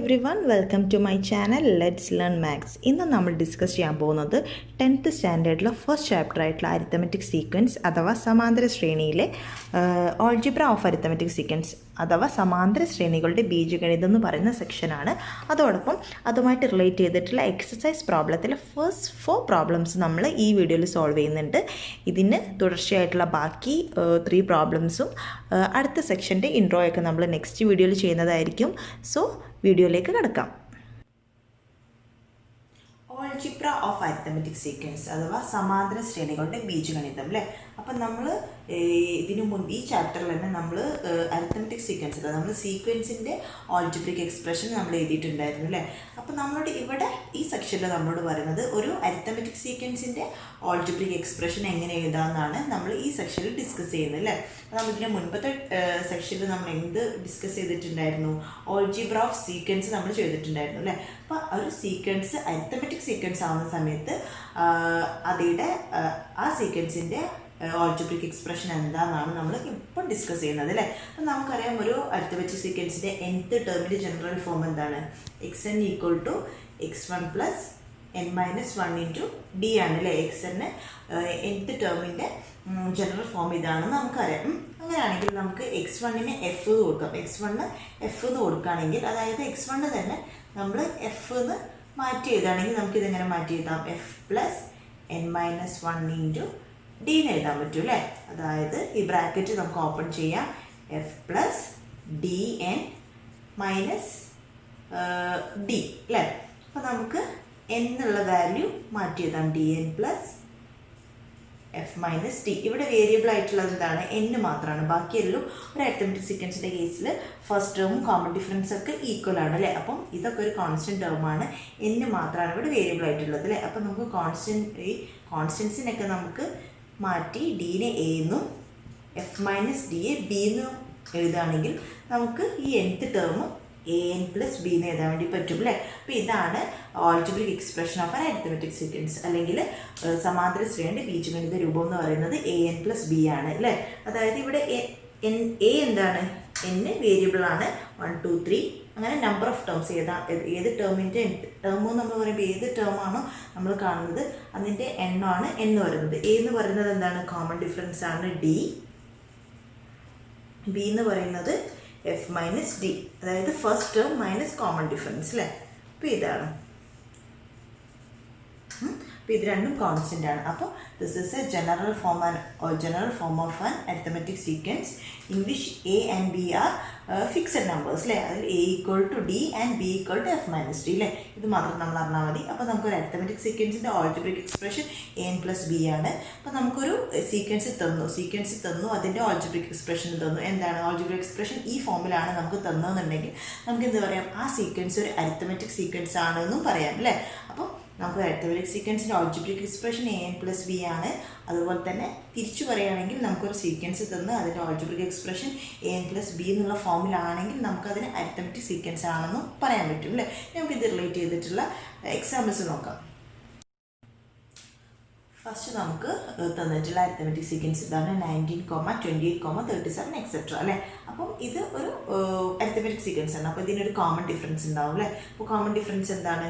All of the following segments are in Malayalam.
everyone, welcome to my channel Let's Learn Maths. ഇന്ന് നമ്മൾ ഡിസ്കസ് ചെയ്യാൻ പോകുന്നത് 10th സ്റ്റാൻഡേർഡിലെ ഫസ്റ്റ് ചാപ്റ്റർ ആയിട്ടുള്ള അരിത്തമെറ്റിക് സീക്വൻസ് അഥവാ സമാന്തര ശ്രേണിയിലെ ഓൾജിബ്ര ഓഫ് അരിത്തമെറ്റിക് സീക്വൻസ് അഥവാ സമാന്തര ശ്രേണികളുടെ ബീജഗണിതം എന്ന് പറയുന്ന സെക്ഷനാണ്. അതോടൊപ്പം അതുമായിട്ട് റിലേറ്റ് ചെയ്തിട്ടുള്ള എക്സസൈസ് പ്രോബ്ലത്തിലെ ഫസ്റ്റ് 4 പ്രോബ്ലംസ് നമ്മൾ ഈ വീഡിയോയിൽ സോൾവ് ചെയ്യുന്നുണ്ട്. ഇതിന് തുടർച്ചയായിട്ടുള്ള ബാക്കി 3 പ്രോബ്ലംസും അടുത്ത സെക്ഷൻ്റെ ഇൻട്രോയൊക്കെ നമ്മൾ നെക്സ്റ്റ് വീഡിയോയിൽ ചെയ്യുന്നതായിരിക്കും. സോ വീഡിയോയിലേക്ക് കടക്കാം. ഓൾജിബ്ര ഓഫ് അരിത്തമെറ്റിക് സീക്വൻസ് അഥവാ സമാന്തര ശ്രേണികളുടെ ബീജഗണിതം അല്ലേ. അപ്പം നമ്മൾ ഇതിനു മുൻപ് ഈ ചാപ്റ്ററിൽ തന്നെ നമ്മൾ അരിത്തമെറ്റിക് സീക്വൻസ് നമ്മൾ സീക്വൻസിൻ്റെ ഓൾജിബ്രിക് എക്സ്പ്രഷൻ നമ്മൾ എഴുതിയിട്ടുണ്ടായിരുന്നു അല്ലേ. അപ്പം നമ്മളോട് ഇവിടെ ഈ സെക്ഷനിൽ നമ്മളോട് പറയുന്നത് ഒരു അരിത്തമെറ്റിക് സീക്വൻസിൻ്റെ ഓൾജിബ്രിക് എക്സ്പ്രഷൻ എങ്ങനെ എഴുതാമെന്നാണ് നമ്മൾ ഈ സെക്ഷനിൽ ഡിസ്കസ് ചെയ്യുന്നത് അല്ലേ. അപ്പോൾ നമ്മളിതിന് മുൻപത്തെ സെക്ഷനിൽ നമ്മൾ എന്ത് ഡിസ്കസ് ചെയ്തിട്ടുണ്ടായിരുന്നു? ഓൾജിബ്ര ഓഫ് സീക്വൻസ് നമ്മൾ ചെയ്തിട്ടുണ്ടായിരുന്നു അല്ലേ. അപ്പോൾ ഒരു സീക്വൻസ് അരിത്തമെറ്റിക് സീക്വൻസ് ആവുന്ന സമയത്ത് അതിൻ്റെ ആ സീക്വൻസിൻ്റെ ഓൾജിബ്രിക് എക്സ്പ്രഷൻ എന്താണെന്നാണ് നമ്മൾ ഇപ്പോൾ ഡിസ്കസ് ചെയ്യുന്നത് അല്ലേ. അപ്പം നമുക്കറിയാം ഒരു അരിത്തമെറ്റിക് സീക്വൻസിൻ്റെ nth ടേമിൻ്റെ ജനറൽ ഫോം എന്താണ്? xn equal to x1 plus n-1 into d ആണ് അല്ലേ. xn nth ടേമിൻ്റെ ജനറൽ ഫോം ഇതാണെന്ന് നമുക്കറിയാം. അങ്ങനെയാണെങ്കിൽ നമുക്ക് x1ന് f എന്ന് കൊടുക്കാം. x1 f എന്ന് കൊടുക്കുകയാണെങ്കിൽ അതായത് x1 തന്നെ നമ്മൾ f എന്ന് മാറ്റി എഴുതുകയാണെങ്കിൽ നമുക്കിതെങ്ങനെ മാറ്റി എഴുതാം? f plus n-1 into d എന്ന് എഴുതാൻ പറ്റും അല്ലേ. അതായത് ഈ ബ്രാക്കറ്റ് നമുക്ക് ഓപ്പൺ ചെയ്യാം. f plus D N minus d അല്ലേ. അപ്പോൾ നമുക്ക് എന്നുള്ള വാല്യൂ മാറ്റി എഴുതാം. D N plus f minus D. ഇവിടെ വേരിയബിൾ ആയിട്ടുള്ളത് എന്താണ്? n മാത്രമാണ്. ബാക്കിയെല്ലാം ഒരു അരിത്തമെറ്റിക് സീക്വൻസിൻ്റെ കേസിൽ ഫസ്റ്റ് ടേമും കോമൺ ഡിഫറൻസ് ഒക്കെ ഈക്വൽ ആണ് അല്ലേ. അപ്പം ഇതൊക്കെ ഒരു കോൺസ്റ്റൻറ്റ് ടേമാണ്. n മാത്രമാണ് ഇവിടെ വേരിയബിൾ ആയിട്ടുള്ളത് അല്ലേ. അപ്പം നമുക്ക് ഈ കോൺസ്റ്റൻസിനൊക്കെ നമുക്ക് മാറ്റി ഡീനെ എ എന്നും എഫ് മൈനസ് ഡിയെ ബി എന്നും എഴുതുകയാണെങ്കിൽ നമുക്ക് ഈ nth term A n plus B എന്ന് എഴുതാൻ വേണ്ടി പറ്റും അല്ലേ. അപ്പോൾ ഇതാണ് algebraic expression of an arithmetic sequence അല്ലെങ്കിൽ സമാന്തര ശ്രേണിയുടെ ബീജഗണിത രൂപം എന്ന് പറയുന്നത് എ എൻ പ്ലസ് ബി ആണ് അല്ലേ. അതായത് ഇവിടെ എ എന്താണ്? n വേരിയബിൾ ആണ്. 1 2 3 അങ്ങനെ നമ്പർ ഓഫ് ടേംസ് ഏത് ടേമിൻ്റെ ടേം നമ്മൾ പറയുമ്പോൾ ഏത് ടേമാണോ നമ്മൾ കാണുന്നത് അതിൻ്റെ എണ്ണമാണ് എന്ന് പറയുന്നത്. എ എന്ന് പറയുന്നത് എന്താണ്? കോമൺ ഡിഫറൻസ് ആണ് ഡി. ബി എന്ന് പറയുന്നത് എഫ് മൈനസ് ഡി, അതായത് first term minus common difference അല്ലേ. അപ്പോൾ ഇതാണ്. അപ്പോൾ ഇത് രണ്ടും കോൺസ്റ്റൻ്റ് ആണ്. അപ്പോൾ this is a general form of an arithmetic sequence in which a and b are fixed numbers അല്ലേ. അതിൽ a equal to d and b equal to f minus d അല്ലേ. ഇത് മാത്രം നമ്മൾ അറിഞ്ഞാൽ മതി. അപ്പോൾ നമുക്കൊരു അരിത്തമെറ്റിക് സീക്വൻസിൻ്റെ algebraic expression a n plus b ആണ്. അപ്പോൾ നമുക്കൊരു സീക്വൻസ് തന്നു അതിൻ്റെ ഓൾജിബ്രിക് എക്സ്പ്രഷൻ തന്നു. എന്താണ് ഓൾജിബ്രിക് എക്സ്പ്രഷൻ? ഈ ഫോമിലാണ് നമുക്ക് തന്നതെന്നുണ്ടെങ്കിൽ നമുക്ക് എന്ത് പറയാം? ആ സീക്വൻസ് ഒരു അരിത്തമെറ്റിക് സീക്വൻസ് ആണെന്നും പറയാം അല്ലേ. അപ്പോൾ നമുക്ക് അരിത്തമെറ്റിക് സീക്വൻസിൻ്റെ algebraic expression a n plus b ആണ്. അതുപോലെ തന്നെ തിരിച്ചു പറയുകയാണെങ്കിൽ നമുക്കൊരു സീക്വൻസ് തന്ന് അതിൻ്റെ algebraic expression a n plus b എന്നുള്ള ഫോമിലാണെങ്കിൽ നമുക്കതിന് അരിത്തമെറ്റിക് സീക്വൻസ് ആണെന്നും പറയാൻ പറ്റും അല്ലേ. നമുക്കിത് റിലേറ്റ് ചെയ്തിട്ടുള്ള എക്സാമ്പിൾസ് നോക്കാം. ഫസ്റ്റ് നമുക്ക് തന്നിട്ടുള്ള അരിത്തമെറ്റിക് സീക്വൻസ് ഇതാണ് 19, 28, 37 എക്സെട്ര അല്ലേ. അപ്പം ഇത് ഒരു അരിത്തമെറ്റിക് സീക്വൻസ് ആണ്. അപ്പോൾ ഇതിനൊരു കോമൺ ഡിഫറൻസ് ഉണ്ടാവും അല്ലേ. അപ്പോൾ കോമൺ ഡിഫറൻസ് എന്താണ്?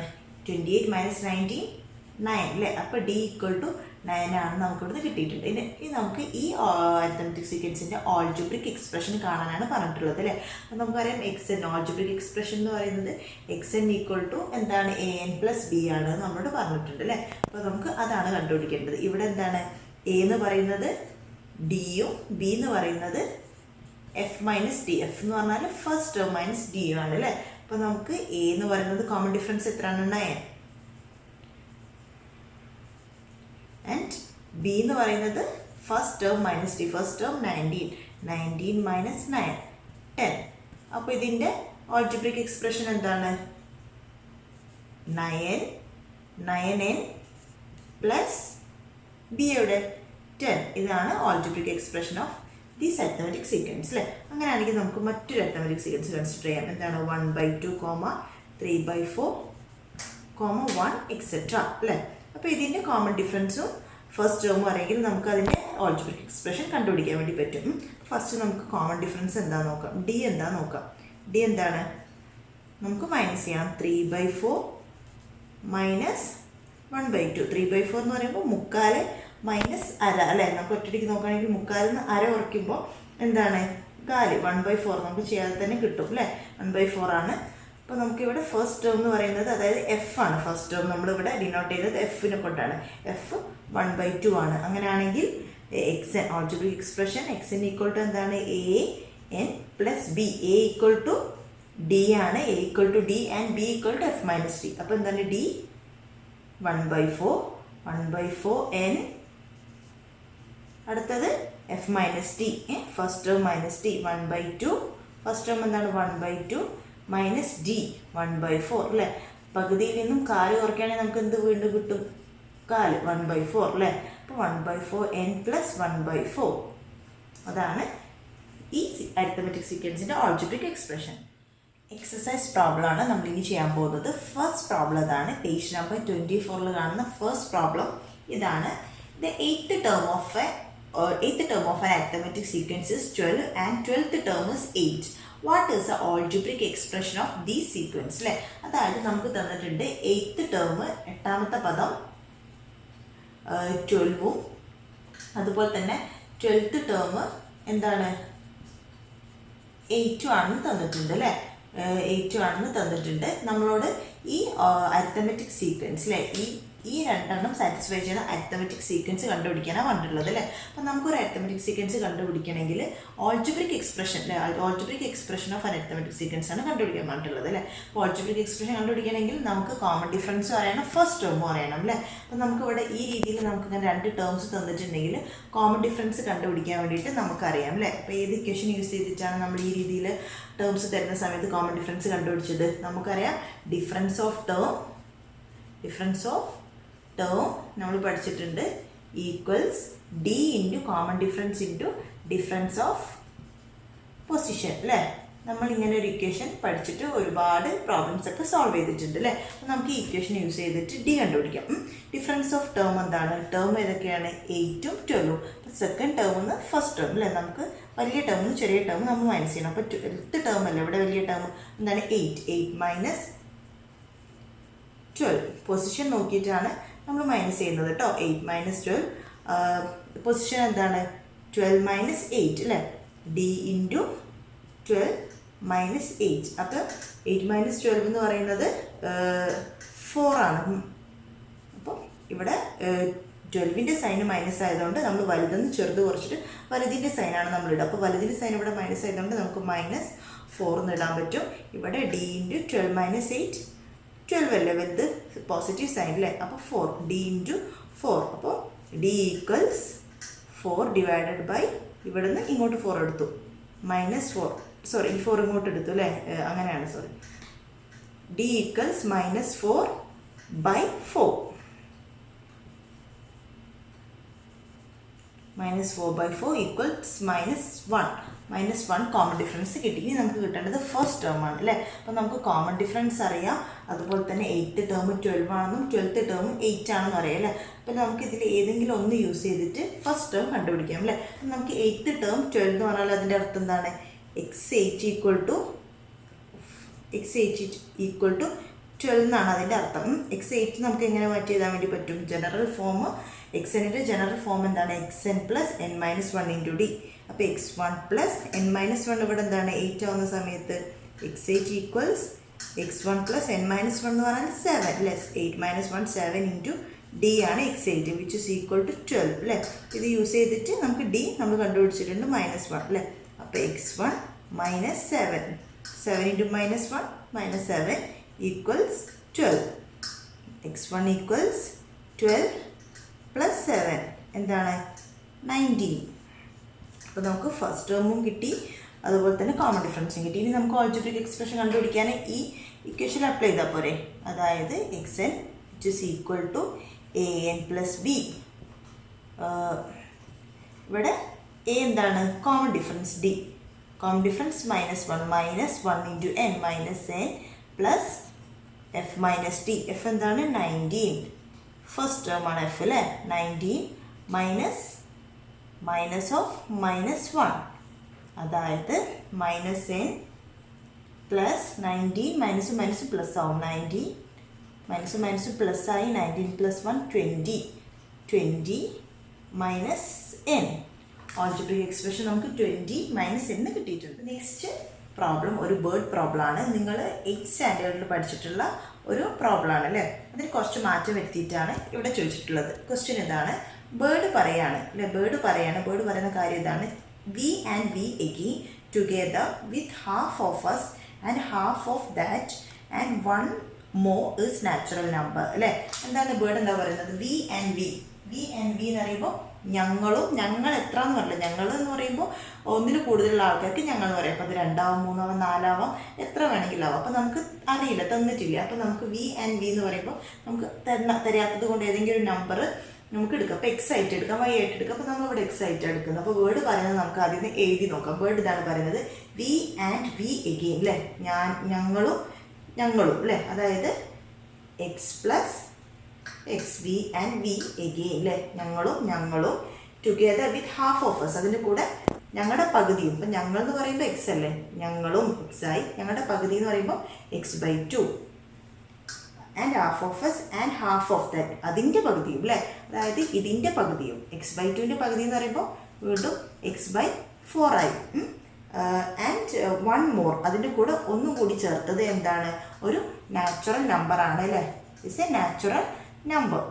28 മൈനസ് 19 9 അല്ലേ. അപ്പോൾ ഡി ഈക്വൽ ടു 9 ആണ് നമുക്കിവിടുന്ന് കിട്ടിയിട്ടുണ്ട്. ഇനി നമുക്ക് ഈ അരിത്തമെറ്റിക് സീക്വൻസിൻ്റെ ഓൾജിബ്രിക് എക്സ്പ്രഷൻ കാണാനാണ് പറഞ്ഞിട്ടുള്ളത് അല്ലേ. അപ്പോൾ നമുക്കറിയാം xn ഓൾജിബ്രിക് എക്സ്പ്രഷൻ എന്ന് പറയുന്നത് xn ഈക്വൽ ടു എന്താണ്? എ എൻ പ്ലസ് ബി ആണ് നമ്മളോട് പറഞ്ഞിട്ടുണ്ട് അല്ലേ. അപ്പോൾ നമുക്ക് അതാണ് കണ്ടുപിടിക്കേണ്ടത്. ഇവിടെ എന്താണ്? എ എന്ന് പറയുന്നത് ഡിയും ബി എന്ന് പറയുന്നത് എഫ് മൈനസ് ഡി. എഫ് എന്ന് പറഞ്ഞാൽ ഫസ്റ്റ് ടേം മൈനസ് ഡി ആണ് അല്ലേ. അപ്പോൾ നമുക്ക് എ എന്ന് പറയുന്നത് കോമൺ ഡിഫറൻസ് എത്രയാണ്? 9 ആൻഡ് ബി എന്ന് പറയുന്നത് first term minus D. First term 19 minus 9 10. അപ്പോൾ ഇതിൻ്റെ ഓൾജിബ്രിക് എക്സ്പ്രഷൻ എന്താണ്? 9n പ്ലസ് ബിയുടെ 10. ഇതാണ് algebraic expression of this arithmetic sequence അല്ലേ. അങ്ങനെയാണെങ്കിൽ നമുക്ക് മറ്റൊരു അരിത്തമെറ്റിക് സീക്വൻസ് കൺസിഡർ ചെയ്യാം. എന്താണ്? 1/2, 3/4, 1 എക്സെട്ര അല്ലേ. അപ്പോൾ ഇതിൻ്റെ കോമൺ ഡിഫറൻസും ഫസ്റ്റ് ടേമും അറിയെങ്കിൽ നമുക്ക് അതിൻ്റെ ഓൾജിബ്രിക് എക്സ്പ്രഷൻ കണ്ടുപിടിക്കാൻ വേണ്ടി പറ്റും. ഫസ്റ്റ് നമുക്ക് കോമൺ ഡിഫറൻസ് എന്താ നോക്കാം? ഡി എന്താ നോക്കാം. ഡി എന്താണ്? നമുക്ക് മൈനസ് ചെയ്യണം. 3/4 മൈനസ് 1/2. 3/4 എന്ന് പറയുമ്പോൾ 3/4 മൈനസ് അര അല്ലേ. നമുക്ക് ഒറ്റയ്ക്ക് നോക്കുകയാണെങ്കിൽ 3/4 അര കുറയ്ക്കുമ്പോൾ എന്താണ് 4. 1/4 നമുക്ക് ചെയ്യാതെ തന്നെ കിട്ടും അല്ലേ. 1/4 ആണ്. അപ്പോൾ നമുക്കിവിടെ ഫസ്റ്റ് ടേം എന്ന് പറയുന്നത് അതായത് എഫ് ആണ്. ഫസ്റ്റ് ടേം നമ്മളിവിടെ ഡിനോട്ട് ചെയ്തത് എഫിനെ കൊണ്ടാണ്. എഫ് 1/2 ആണ്. അങ്ങനെയാണെങ്കിൽ x n algebraic expression x n equal to എന്താണ് a n plus b. A equal to d ആണ്. A equal to d and b equal to f minus d. അപ്പോൾ എന്താണ് ഡി 1/4 എൻ. അടുത്തത് f minus t. First term minus t 1/2. First term എന്താണ് 1/2 മൈനസ് ഡി 1/4 അല്ലേ. പകുതിയിൽ നിന്നും 4 കുറയ്ക്കുകയാണെങ്കിൽ നമുക്ക് എന്ത് വീണ്ടും കിട്ടും 4 1/4 അല്ലേ. അപ്പോൾ 1/4 എൻ പ്ലസ് 1/4 അതാണ് ഈ അരിത്തമെറ്റിക് സീക്വൻസിൻ്റെ ആൾജിബ്രിക് എക്സ്പ്രഷൻ. എക്സസൈസ് പ്രോബ്ലം ആണ് നമ്മൾ ഇനി ചെയ്യാൻ പോകുന്നത്. ഫസ്റ്റ് പ്രോബ്ലം ഇതാണ്. പേജ് നമ്പർ 24 കാണുന്ന ഫസ്റ്റ് പ്രോബ്ലം ഇതാണ്. The eighth term of an arithmetic sequence is 12 and 12th term is 8. What is the algebraic expression of these sequence? അല്ലേ, അതായത് നമുക്ക് തന്നിട്ടുണ്ട് 8th ടേം എട്ടാമത്തെ പദം 12ഉം അതുപോലെ തന്നെ 12th ടേം എന്താണ് 8 ആണെന്ന് തന്നിട്ടുണ്ട് അല്ലേ. 8 ആണെന്ന് തന്നിട്ടുണ്ട്. നമ്മളോട് ഈ അരിത്തമെറ്റിക് സീക്വൻസ് അല്ലേ ഈ രണ്ടെണ്ണം സാറ്റിസ്ഫൈ ചെയ്യുന്ന അരിത്തമെറ്റിക് സീക്വൻസ് കണ്ടുപിടിക്കാനാണ് പറഞ്ഞിട്ടുള്ളത് അല്ലേ. അപ്പം നമുക്കൊരു അരിത്തമെറ്റിക് സീക്വൻസ് കണ്ടുപിടിക്കണമെങ്കിൽ ആൾജിബ്രിക് എക്സ്പ്രഷൻ അല്ലേ algebraic expression of arithmetic sequence ആണ് കണ്ടുപിടിക്കാൻ പറഞ്ഞിട്ടുള്ളത് അല്ലേ. അപ്പോൾ ആൾജിബ്രിക് എക്സ്പ്രഷൻ കണ്ടുപിടിക്കണമെങ്കിൽ നമുക്ക് കോമൺ ഡിഫറൻസ് അറിയണം, ഫസ്റ്റ് ടേം അറിയണം അല്ലേ. അപ്പം നമുക്കിവിടെ ഈ രീതിയിൽ നമുക്ക് ഇങ്ങനെ 2 ടേംസ് തന്നിട്ടുണ്ടെങ്കിൽ കോമൺ ഡിഫറൻസ് കണ്ടുപിടിക്കാൻ വേണ്ടിയിട്ട് നമുക്കറിയാം അല്ലേ. അപ്പോൾ ഏത് ഇക്വേഷൻ യൂസ് ചെയ്തിട്ടാണ് നമ്മൾ ഈ രീതിയിൽ ടേംസ് തരുന്ന സമയത്ത് കോമൺ ഡിഫറൻസ് കണ്ടുപിടിച്ചത്? നമുക്കറിയാം ഡിഫറൻസ് ഓഫ് ടേം നമ്മൾ പഠിച്ചിട്ടുണ്ട് equals D into common difference into difference of position അല്ലേ. നമ്മൾ ഇങ്ങനെ ഒരു ഇക്വേഷൻ പഠിച്ചിട്ട് ഒരുപാട് പ്രോബ്ലംസ് ഒക്കെ സോൾവ് ചെയ്തിട്ടുണ്ട് അല്ലേ. അപ്പോൾ നമുക്ക് ഈ ഇക്വേഷൻ യൂസ് ചെയ്തിട്ട് ഡി കണ്ടുപിടിക്കാം. ഡിഫറൻസ് ഓഫ് ടേം എന്താണ്? ടേം ഏതൊക്കെയാണ്? 8ഉം 12ഉം. അപ്പോൾ സെക്കൻഡ് ടേമിൽ ഫസ്റ്റ് ടേം അല്ലേ. നമുക്ക് വലിയ ടേമും ചെറിയ ടേമും നമ്മൾ മൈനസ് ചെയ്യണം. അപ്പോൾ 12th ടേം അല്ലേ ഇവിടെ വലിയ ടേം എന്താണ് 8 മൈനസ് 12. പൊസിഷൻ നോക്കിയിട്ടാണ് നമ്മൾ മൈനസ് ചെയ്യുന്നത് കേട്ടോ. 8 മൈനസ് 12 പൊസിഷൻ എന്താണ് 12 മൈനസ് 8 അല്ലേ. D into 12 minus 8. അപ്പോൾ 8 മൈനസ് 12 എന്ന് പറയുന്നത് 4 ആണ്. അപ്പോൾ ഇവിടെ 12ൻ്റെ സൈന് മൈനസ് ആയതുകൊണ്ട് നമ്മൾ വലുതെന്ന് ചെറുത് കുറച്ചിട്ട് വലുതിൻ്റെ സൈനാണ് നമ്മളിടുക. അപ്പോൾ വലുതിൻ്റെ സൈൻ ഇവിടെ മൈനസ് ആയതുകൊണ്ട് നമുക്ക് -4 എന്ന് ഇടാൻ പറ്റും. ഇവിടെ ഡി ഇൻറ്റു 12 മൈനസ് 8 12 അല്ലേ വലുത് പോസിറ്റീവ് സൈൻ അല്ലേ. അപ്പോൾ 4 ഡി ഇൻറ്റു 4. അപ്പോൾ ഡി ഈക്വൽസ് 4 ഡിവൈഡഡ് ബൈ ഇവിടെ നിന്ന് ഇങ്ങോട്ട് 4 എടുത്തു -4 സോറി ഈ 4 ഇങ്ങോട്ട് എടുത്തു അല്ലേ. അങ്ങനെയാണ് sorry. D equals -4 by 4 -4/4 equals -1 common difference കിട്ടി. ഇനി നമുക്ക് കിട്ടേണ്ടത് ഫസ്റ്റ് ടേം ആണ് അല്ലേ. അപ്പോൾ നമുക്ക് കോമൺ ഡിഫറൻസ് അറിയാം. അതുപോലെ തന്നെ 8th ടേം 12 ആണെന്നും 12th ടേം 8 ആണെന്നും അറിയാം അല്ലേ. അപ്പോൾ നമുക്ക് ഇതിൽ ഏതെങ്കിലും ഒന്ന് യൂസ് ചെയ്തിട്ട് ഫസ്റ്റ് ടേം കണ്ടുപിടിക്കാം അല്ലേ. അപ്പം നമുക്ക് 8th ടേം 12 എന്ന് പറഞ്ഞാൽ അതിൻ്റെ അർത്ഥം എന്താണ്? x8 ഈക്വൽ ടു 12 എന്നാണ് അതിൻ്റെ അർത്ഥം. x8 നമുക്ക് എങ്ങനെ മാറ്റി എഴുതാൻ വേണ്ടി പറ്റും? ജനറൽ ഫോം xnൻ്റെ ജനറൽ ഫോം എന്താണ്? xn plus n minus 1 into D. അപ്പോൾ x1 പ്ലസ് n മൈനസ് 1 ഇവിടെ എന്താണ് 8 ആവുന്ന സമയത്ത് x8 equals x1 plus n minus 1 എന്ന് പറഞ്ഞാൽ 7 അല്ലേ. 8 മൈനസ് 1 7 ഇൻറ്റു ഡി ആണ് x8 which is equal to 12 അല്ലേ. ഇത് യൂസ് ചെയ്തിട്ട് നമുക്ക് ഡി നമ്മൾ കണ്ടുപിടിച്ചിട്ടുണ്ട് -1 അല്ലേ. അപ്പോൾ x1 minus 7 into -1 -7 equals 12. x1 equals 12 plus 7 എന്താണ് 19. അപ്പോൾ നമുക്ക് ഫസ്റ്റ് ടേമും കിട്ടി, അതുപോലെ തന്നെ കോമൺ ഡിഫറൻസും കിട്ടി. ഇനി നമുക്ക് ആൾജിബ്രിക് എക്സ്പ്രഷൻ കണ്ടുപിടിക്കാൻ ഈ ഇക്വേഷൻ അപ്ലൈ ചെയ്താൽ പോരെ. അതായത് xn which is equal to an plus b. ഇവിടെ a എന്താണ്? Common difference d. Common difference -1 into n minus n plus f minus d. F എന്താണ് 19. ഫസ്റ്റ് ടേം ആണ് എഫ് അല്ലേ. 19 മൈനസ് ഓഫ് -1 അതായത് -n plus 19 minus minus plus ആവും 19 മൈനസ് മൈനസ് പ്ലസ് ആയി 19 plus 1 20 minus n. Algebraic expression നമുക്ക് 20 മൈനസ് n കിട്ടിയിട്ടുണ്ട്. നെക്സ്റ്റ് പ്രോബ്ലം ഒരു ബേർഡ് പ്രോബ്ലം ആണ്. നിങ്ങൾ 8th സ്റ്റാൻഡേർഡിൽ പഠിച്ചിട്ടുള്ള ഒരു പ്രോബ്ലം ആണ് അല്ലേ. അതിന് കുറച്ച് മാറ്റം വരുത്തിയിട്ടാണ് ഇവിടെ ചോദിച്ചിട്ടുള്ളത്. ക്വസ്റ്റ്യൻ ഇതാണ്, ബേർഡ് പറയാണ് അല്ലേ, ബേർഡ് പറയുന്ന കാര്യം ഇതാണ്, we and we again together with half of us and half of that and one more is natural number അല്ലേ. എന്താണ് ബേർഡ് എന്താ പറയുന്നത്, വി ആൻഡ് വി എന്ന് പറയുമ്പോൾ ഞങ്ങൾ എത്ര എന്ന് പറയില്ല, ഞങ്ങൾ എന്ന് പറയുമ്പോൾ ഒന്നിൽ കൂടുതലുള്ള ആൾക്കാർക്ക് ഞങ്ങൾ എന്ന് പറയാം. അപ്പോൾ അത് 2ആവാം 3ആവാം 4ആവാം എത്ര വേണമെങ്കിലും ആവാം. അപ്പോൾ നമുക്ക് അറിയില്ല, തന്നിട്ടില്ല. അപ്പോൾ നമുക്ക് വി ആൻഡ് വി എന്ന് പറയുമ്പോൾ നമുക്ക് തരാത്തത് കൊണ്ട് ഏതെങ്കിലും ഒരു നമ്പർ നമുക്ക് എടുക്കാം. അപ്പോൾ എക്സ് ആയിട്ട് എടുക്കാം, വൈ ആയിട്ട് എടുക്കാം. അപ്പോൾ നമ്മളിവിടെ എക്സ് ആയിട്ട് എടുക്കുന്നത്. അപ്പോൾ വേർഡ് പറയുന്നത് നമുക്ക് ആദ്യം എഴുതി നോക്കാം. വേർഡ് ഇതാണ് പറയുന്നത്, വി ആൻഡ് വി എഗെയിൻ അല്ലേ, ഞങ്ങളും അല്ലേ, അതായത് x plus x, we and we again അല്ലേ, ഞങ്ങളും together with half of us, അതിൻ്റെ കൂടെ ഞങ്ങളുടെ പകുതിയും. ഇപ്പം ഞങ്ങൾ എന്ന് പറയുമ്പോൾ എക്സ് അല്ലേ, ഞങ്ങളും എക്സ് ആയി, ഞങ്ങളുടെ പകുതി എന്ന് പറയുമ്പോൾ x/2 and half of us and half of that, അതിൻ്റെ പകുതിയും അല്ലേ, അതായത് ഇതിൻ്റെ പകുതിയും. x/2ൻ്റെ പകുതി എന്ന് പറയുമ്പോൾ വീണ്ടും x/4 ആയി. ആൻഡ് വൺ മോർ, അതിൻ്റെ കൂടെ ഒന്നും കൂടി ചേർത്തത് എന്താണ്, ഒരു നാച്ചുറൽ നമ്പർ ആണ് അല്ലേ, ഇറ്റ്സ് എ നാച്ചുറൽ നമ്പർ.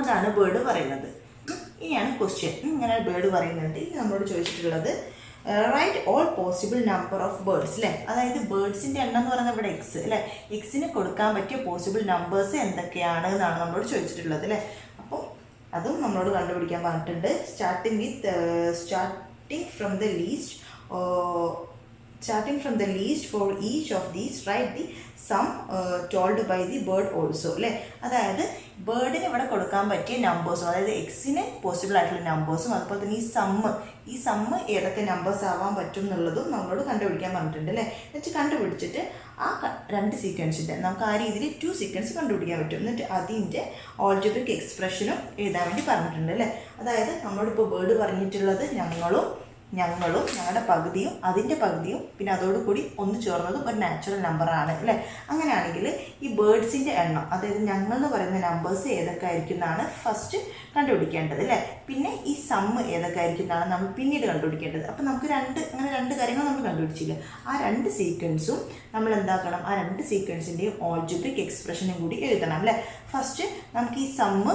അതാണ് ബേർഡ് പറയുന്നത്. ഇനിയാണ് ക്വസ്റ്റ്യൻ. ഇങ്ങനെ ബേർഡ് പറയുന്നുണ്ട്. ഇനി നമ്മളോട് ചോദിച്ചിട്ടുള്ളത് right all possible number of birds അല്ലേ, അതായത് ബേർഡ്സിൻ്റെ എണ്ണം എന്ന് പറയുന്നത് ഇവിടെ എക്സ് അല്ലേ, എക്സിന് കൊടുക്കാൻ പറ്റിയ പോസിബിൾ നമ്പേഴ്സ് എന്തൊക്കെയാണ് എന്നാണ് നമ്മളോട് ചോദിച്ചിട്ടുള്ളത് അല്ലേ. അപ്പോൾ അതും നമ്മളോട് കണ്ടുപിടിക്കാൻ പറഞ്ഞിട്ടുണ്ട്. Starting from the least for each of these write the sum told by the bird also അല്ലേ, അതായത് ബേർഡിന് ഇവിടെ കൊടുക്കാൻ പറ്റിയ നമ്പേഴ്സും, അതായത് എക്സിന് പോസിബിൾ ആയിട്ടുള്ള നമ്പേഴ്സും, അതുപോലെ തന്നെ ഈ സമ്മ് ഏതൊക്കെ നമ്പേഴ്സ് ആവാൻ പറ്റും എന്നുള്ളതും നമ്മളോട് കണ്ടുപിടിക്കാൻ പറഞ്ഞിട്ടുണ്ട് അല്ലേ. എന്നിട്ട് കണ്ടുപിടിച്ചിട്ട് ആ രണ്ട് സീക്വൻസിൻ്റെ നമുക്ക് ആ രീതിയിൽ 2 സീക്വൻസ് കണ്ടുപിടിക്കാൻ പറ്റും. എന്നിട്ട് അതിൻ്റെ ഓൾജിബ്രിക് എക്സ്പ്രഷനും എഴുതാൻ വേണ്ടി പറഞ്ഞിട്ടുണ്ട് അല്ലേ. അതായത് നമ്മളോടിപ്പോൾ ബേർഡ് പറഞ്ഞിട്ടുള്ളത് ഞങ്ങളും ഞങ്ങളുടെ പകുതിയും അതിൻ്റെ പകുതിയും പിന്നെ അതോടുകൂടി ഒന്ന് ചേർന്നതും ഒരു നാച്ചുറൽ നമ്പറാണ് അല്ലേ. അങ്ങനെയാണെങ്കിൽ ഈ ബേർഡ്സിൻ്റെ എണ്ണം, അതായത് ഞങ്ങൾ എന്ന് പറയുന്ന നമ്പേഴ്സ് ഏതൊക്കെ ആയിരിക്കും എന്നാണ് ഫസ്റ്റ് കണ്ടുപിടിക്കേണ്ടത് അല്ലേ. പിന്നെ ഈ സമ്മ് ഏതൊക്കെ ആയിരിക്കും എന്നാണ് നമ്മൾ പിന്നീട് കണ്ടുപിടിക്കേണ്ടത്. അപ്പോൾ നമുക്ക് രണ്ട് കാര്യങ്ങൾ നമ്മൾ കണ്ടുപിടിച്ചില്ല. ആ 2 സീക്വൻസും നമ്മൾ എന്താക്കണം, ആ 2 സീക്വൻസിൻ്റെയും ഓൾജിബ്രിക് എക്സ്പ്രഷനും കൂടി എഴുതണം അല്ലേ. ഫസ്റ്റ് നമുക്ക് ഈ സമ്മ്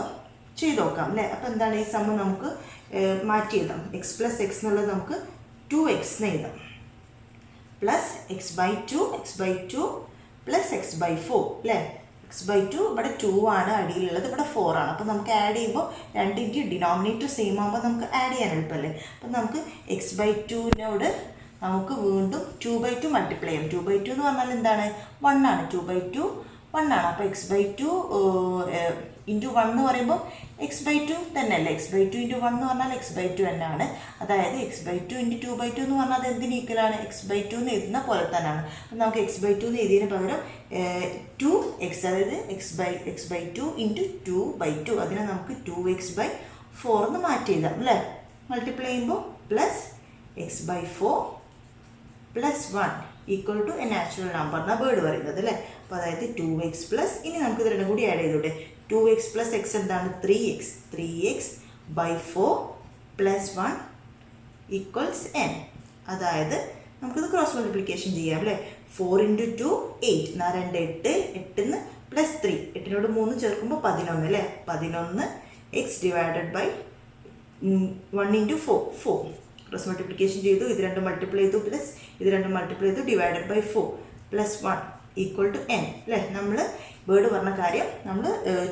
ചെയ്ത് നോക്കാം അല്ലേ. അപ്പോൾ എന്താണ് ഈ സമ്മ് നമുക്ക് മാറ്റി എഴുതാം. എക്സ് പ്ലസ് എക്സ് എന്നുള്ളത് നമുക്ക് 2x എന്ന് എഴുതാം, പ്ലസ് x/2 പ്ലസ് x/4 അല്ലേ. x/2 ഇവിടെ 2 ആണ് അടിയിലുള്ളത്, ഇവിടെ 4 ആണ്. അപ്പോൾ നമുക്ക് ആഡ് ചെയ്യുമ്പോൾ രണ്ടിൻ്റെ ഡിനോമിനേറ്റർ സെയിം ആകുമ്പോൾ നമുക്ക് ആഡ് ചെയ്യാൻ എളുപ്പമല്ലേ. അപ്പോൾ നമുക്ക് x/2നോട് നമുക്ക് വീണ്ടും 2/2 മൾട്ടിപ്ലൈ ചെയ്യും. 2/2 എന്ന് പറഞ്ഞാൽ എന്താണ്, 1 ആണ്. 2/2 1 ആണ്. അപ്പോൾ x/2 ഇൻറ്റു 1 എന്ന് പറയുമ്പോൾ x/2 തന്നെ അല്ലേ. x/2 ഇൻറ്റു 1 എന്ന് പറഞ്ഞാൽ x/2 തന്നെയാണ്. അതായത് x/2 ഇൻറ്റു 2/2 എന്ന് പറഞ്ഞാൽ അത് എന്തിന് ഈക്വലാണ്, x/2 എന്ന് എഴുതുന്ന പോലെ തന്നെയാണ്. അപ്പം നമുക്ക് x/2 എന്ന് എഴുതിയതിന് പകരം 2x, അതായത് x/2 ഇൻറ്റു 2/2, അതിനെ നമുക്ക് 2x/4 എന്ന് മാറ്റി എഴുതാം അല്ലേ. മൾട്ടിപ്ലൈ ചെയ്യുമ്പോൾ plus x/4 plus 1 equal to a natural number എന്നാണ് ബേർഡ് പറയുന്നത് അല്ലേ. അപ്പോൾ അതായത് 2x പ്ലസ്, ഇനി നമുക്ക് ഇത് രണ്ടും കൂടി ആഡ് ചെയ്തോട്ടെ. 2x പ്ലസ് എക്സ് എന്താണ്, 3x/4 പ്ലസ് 1 ഈക്വൽസ് n. അതായത് നമുക്കിത് ക്രോസ് മൾട്ടിപ്ലിക്കേഷൻ ചെയ്യാം അല്ലേ. 4 × 2 8, 4 2 8, 8 പ്ലസ് 3, 8നോട് 3 ചേർക്കുമ്പോൾ 11 അല്ലേ. 11x divided by 1 × 4 cross multiplication ചെയ്തു, ഇത് രണ്ടും മൾട്ടിപ്ലൈ ചെയ്തു, പ്ലസ് ഇത് രണ്ടും മൾട്ടിപ്ലൈ ചെയ്തു, divided by 4 plus 1 equal to n അല്ലേ. നമ്മൾ ബേർഡ് പറഞ്ഞ കാര്യം നമ്മൾ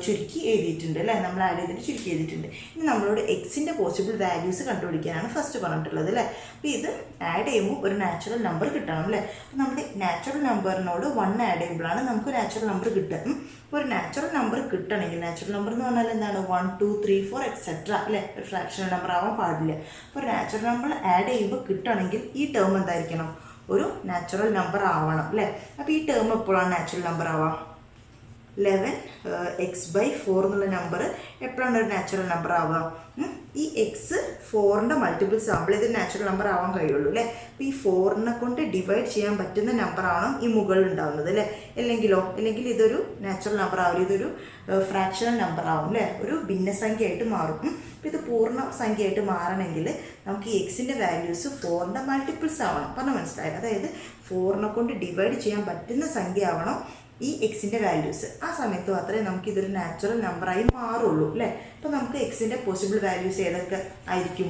ചുരുക്കി എഴുതിയിട്ടുണ്ട് അല്ലേ, നമ്മൾ ആഡ് ചെയ്തിട്ട് ചുരുക്കി എഴുതിയിട്ടുണ്ട്. ഇനി നമ്മളോട് എക്സിൻ്റെ പോസിബിൾ വാല്യൂസ് കണ്ടുപിടിക്കാനാണ് ഫസ്റ്റ് പറഞ്ഞിട്ടുള്ളത് അല്ലേ. അപ്പോൾ ഇത് ആഡ് ചെയ്യുമ്പോൾ ഒരു നാച്ചുറൽ നമ്പർ കിട്ടണം അല്ലേ. അപ്പോൾ നമ്മുടെ നാച്ചുറൽ നമ്പറിനോട് 1 ആഡ് ചെയ്യുമ്പോഴാണ് നമുക്ക് നാച്ചുറൽ നമ്പർ കിട്ടുക. അപ്പോൾ ഒരു നാച്ചുറൽ നമ്പർ കിട്ടണമെങ്കിൽ, നാച്ചുറൽ നമ്പർ എന്ന് പറഞ്ഞാൽ എന്താണ്, 1 2 3 4 എക്സെട്ര അല്ലേ, ഒരു ഫ്രാക്ഷണൽ നമ്പർ ആവാൻ പാടില്ല. അപ്പോൾ ഒരു നാച്ചുറൽ നമ്പർ ആഡ് ചെയ്യുമ്പോൾ കിട്ടണമെങ്കിൽ ഈ ടേം എന്തായിരിക്കണം, ഒരു നാച്ചുറൽ നമ്പർ ആവണം അല്ലേ. അപ്പോൾ ഈ ടേം എപ്പോഴാണ് നാച്ചുറൽ നമ്പർ ആവാം, 11x/4 എന്നുള്ള നമ്പർ എപ്പോഴാണ് ഒരു നാച്ചുറൽ നമ്പർ ആവുക, ഈ എക്സ് 4ൻ്റെ മൾട്ടിപ്പിൾസ് ആകുമ്പോൾ ഇത് നാച്ചുറൽ നമ്പർ ആവാൻ കഴിയുള്ളൂ അല്ലേ. അപ്പോൾ ഈ 4നെ കൊണ്ട് ഡിവൈഡ് ചെയ്യാൻ പറ്റുന്ന നമ്പർ ആവണം ഈ മുകളിൽ ഉണ്ടാവുന്നത് അല്ലേ. അല്ലെങ്കിൽ ഇതൊരു നാച്ചുറൽ നമ്പർ ആവില്ല, ഇതൊരു ഫ്രാക്ഷണൽ നമ്പർ ആവും അല്ലേ, ഒരു ഭിന്നസംഖ്യയായിട്ട് മാറും. അപ്പോൾ ഇത് പൂർണ്ണ സംഖ്യയായിട്ട് മാറണമെങ്കിൽ നമുക്ക് ഈ എക്സിൻ്റെ വാല്യൂസ് 4ൻ്റെ മൾട്ടിപ്പിൾസ് ആവണം. പറഞ്ഞാൽ മനസ്സിലായത്, അതായത് 4നെ കൊണ്ട് ഡിവൈഡ് ചെയ്യാൻ പറ്റുന്ന സംഖ്യ ആവണം ഈ എക്സിൻ്റെ വാല്യൂസ്. ആ സമയത്ത് മാത്രമേ നമുക്ക് ഇതൊരു നാച്ചുറൽ നമ്പറായി മാറുള്ളൂ അല്ലേ. അപ്പോൾ നമുക്ക് എക്സിൻ്റെ പോസിബിൾ വാല്യൂസ് ഏതൊക്കെ ആയിരിക്കും,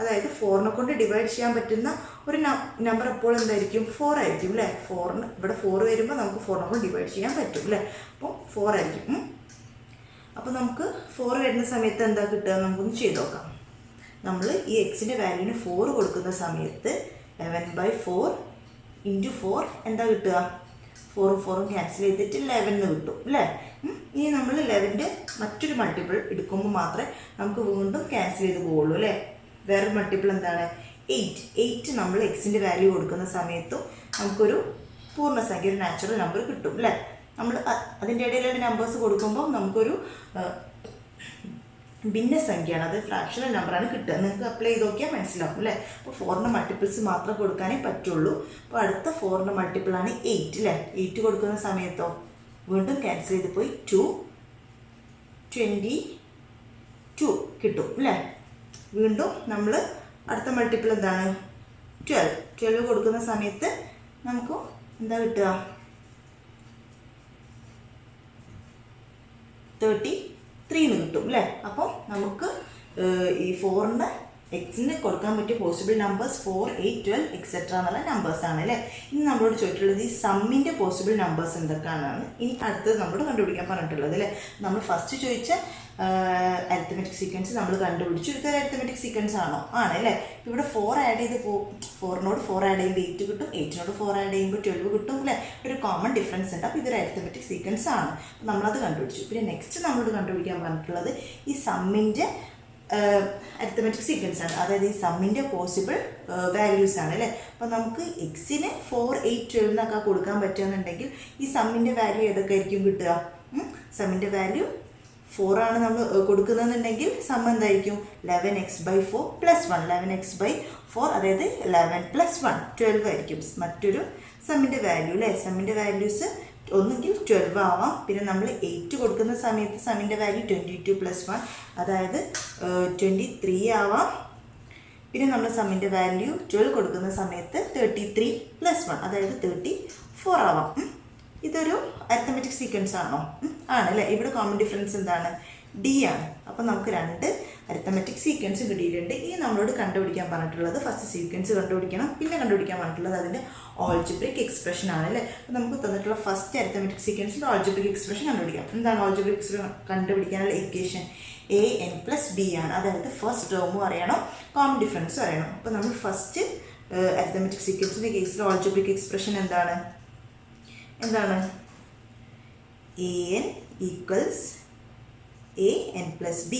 അതായത് 4നെ കൊണ്ട് ഡിവൈഡ് ചെയ്യാൻ പറ്റുന്ന ഒരു നമ്പർ എപ്പോൾ എന്തായിരിക്കും, 4 ആയിരിക്കും അല്ലേ. 4ന് ഇവിടെ 4 വരുമ്പോൾ നമുക്ക് 4നെ കൊണ്ട് ഡിവൈഡ് ചെയ്യാൻ പറ്റും അല്ലേ. അപ്പോൾ 4 ആയിരിക്കും. അപ്പോൾ നമുക്ക് 4 വരുന്ന സമയത്ത് എന്താ കിട്ടുക, നമുക്കൊന്ന് ചെയ്ത് നോക്കാം. നമ്മൾ ഈ എക്സിൻ്റെ വാല്യൂവിന് 4 കൊടുക്കുന്ന സമയത്ത് 11/4 × 4 എന്താ കിട്ടുക, 4ഉം 4ഉം ക്യാൻസൽ ചെയ്തിട്ട് 11 കിട്ടും അല്ലേ. ഇനി നമ്മൾ 11ൻ്റെ മറ്റൊരു മൾട്ടിപ്പിൾ എടുക്കുമ്പോൾ മാത്രമേ നമുക്ക് വീണ്ടും ക്യാൻസൽ ചെയ്ത് പോവുള്ളൂ അല്ലേ. വേറൊരു മൾട്ടിപ്പിൾ എന്താണ്, 8 നമ്മൾ എക്സിൻ്റെ വാല്യൂ കൊടുക്കുന്ന സമയത്തും നമുക്കൊരു പൂർണ്ണസംഖ്യ, ഒരു നാച്ചുറൽ നമ്പർ കിട്ടും അല്ലേ. നമ്മൾ അതിൻ്റെ ഇടയിലുള്ള നമ്പേഴ്സ് കൊടുക്കുമ്പോൾ നമുക്കൊരു ഭിന്നസംഖ്യയാണ്, അത് ഫ്രാക്ഷണൽ നമ്പറാണ് കിട്ടുക. നിങ്ങൾക്ക് അപ്ലൈ ചെയ്ത് നോക്കിയാൽ മനസ്സിലാവും അല്ലേ. അപ്പോൾ 4ൻ്റെ മൾട്ടിപ്പിൾസ് മാത്രം കൊടുക്കാനേ പറ്റുള്ളൂ. അപ്പോൾ അടുത്ത 4ൻ്റെ മൾട്ടിപ്പിളാണ് 8 അല്ലേ. 8 കൊടുക്കുന്ന സമയത്തോ വീണ്ടും ക്യാൻസൽ ചെയ്ത് പോയി 22 കിട്ടും അല്ലേ. വീണ്ടും നമ്മൾ അടുത്ത മൾട്ടിപ്പിൾ എന്താണ്, 12 കൊടുക്കുന്ന സമയത്ത് നമുക്ക് എന്താ കിട്ടുക, 33 കിട്ടും അല്ലേ. അപ്പോൾ നമുക്ക് ഈ 4ൻ്റെ എക്സിന് കൊടുക്കാൻ പറ്റിയ പോസിബിൾ നമ്പേഴ്സ് 4, 8, 12 എക്സെട്ര എന്നുള്ള നമ്പേഴ്സാണ് അല്ലേ. ഇനി നമ്മളോട് ചോദിച്ചിട്ടുള്ളത് ഈ സമ്മിൻ്റെ പോസിബിൾ നമ്പേഴ്സ് എന്തൊക്കെയാണെന്നാണ് ഇനി അടുത്തത് നമ്മളോട് കണ്ടുപിടിക്കാൻ പറഞ്ഞിട്ടുള്ളത് അല്ലേ. നമ്മൾ ഫസ്റ്റ് ചോദിച്ച അരിത്തമെറ്റിക് സീക്വൻസ് നമ്മൾ കണ്ടുപിടിച്ചു, ഇതൊരു അരിത്തമെറ്റിക് സീക്വൻസ് ആണ് അല്ലേ. ഇവിടെ 4 ആഡ് ചെയ്ത് 4നോട് 4 ആഡ് ചെയ്യുമ്പോൾ 8 കിട്ടും, 8നോട് 4 ആഡ് ചെയ്യുമ്പോൾ 12 കിട്ടും അല്ലേ. ഒരു കോമൺ ഡിഫറൻസ് ഉണ്ട്. അപ്പോൾ ഇതൊരു അരിത്തമെറ്റിക് സീക്വൻസ് ആണ്. അപ്പോൾ നമ്മളത് കണ്ടുപിടിച്ചു. പിന്നെ നെക്സ്റ്റ് നമ്മളോട് കണ്ടുപിടിക്കാൻ പറഞ്ഞിട്ടുള്ളത് ഈ സമ്മിൻ്റെ അരിത്തമെറ്റിക് സീക്വൻസ് ആണ്, അതായത് ഈ സമ്മിൻ്റെ പോസിബിൾ വാല്യൂസ് ആണ് അല്ലേ. അപ്പോൾ നമുക്ക് എക്സിന് 4, 8, 12 എന്നൊക്കെ കൊടുക്കാൻ പറ്റുകയെന്നുണ്ടെങ്കിൽ ഈ സമ്മിൻ്റെ വാല്യൂ ഏതൊക്കെ ആയിരിക്കും കിട്ടുക, സമ്മിൻ്റെ വാല്യൂ 4 ആണ് നമ്മൾ കൊടുക്കുന്നതെന്നുണ്ടെങ്കിൽ സം എന്തായിരിക്കും, 11x/4 + 1, 11x/4 അതായത് 11 + 1 12 ആയിരിക്കും മറ്റൊരു സമ്മിൻ്റെ വാല്യൂ അല്ലേ. സമ്മിൻ്റെ വാല്യൂസ് ഒന്നുകിൽ 12 ആവാം, പിന്നെ നമ്മൾ 8 കൊടുക്കുന്ന സമയത്ത് സമ്മിൻ്റെ വാല്യൂ 22 + 1 അതായത് 23 ആവാം. പിന്നെ നമ്മൾ സമ്മിൻ്റെ വാല്യൂ 12 കൊടുക്കുന്ന സമയത്ത് 33 + 1 അതായത് 34 ആവാം. ഇതൊരു അരിത്തമെറ്റിക് സീക്വൻസ് ആണോ, ആണല്ലേ. ഇവിടെ കോമൺ ഡിഫറൻസ് എന്താണ്, ഡി ആണ്. അപ്പോൾ നമുക്ക് 2 അരിത്തമെറ്റിക് സീക്വൻസ് കിട്ടിയിട്ടുണ്ട്. ഇനി നമ്മളോട് കണ്ടുപിടിക്കാൻ പറഞ്ഞിട്ടുള്ളത് ഫസ്റ്റ് സീക്വൻസ് കണ്ടുപിടിക്കണം, പിന്നെ കണ്ടുപിടിക്കാൻ പറഞ്ഞിട്ടുള്ളത് അതിൻ്റെ ഓൾജിബ്രിക് എക്സ്പ്രഷൻ ആണ് അല്ലേ. അപ്പോൾ നമുക്ക് തന്നിട്ടുള്ള ഫസ്റ്റ് അരിത്തമെറ്റിക് സീക്വൻസിൻ്റെ ഓൾജിബ്രിക് എക്സ്പ്രഷൻ കണ്ടുപിടിക്കാം. എന്താണ് ഓൾജിബ്രിക് എക്സ്പ്രഷൻ കണ്ടുപിടിക്കാനുള്ള ഇക്വേഷൻ, an + b ആണ്. അതായത് ഫസ്റ്റ് ടേമും അറിയണം, കോമൺ ഡിഫറൻസും അറിയണം. അപ്പോൾ നമ്മൾ ഫസ്റ്റ് അരിത്തമെറ്റിക് സീക്വൻസിൻ്റെ കേസിൽ ഓൾജിബ്രിക് എക്സ്പ്രഷൻ എന്താണ്, an = an + b,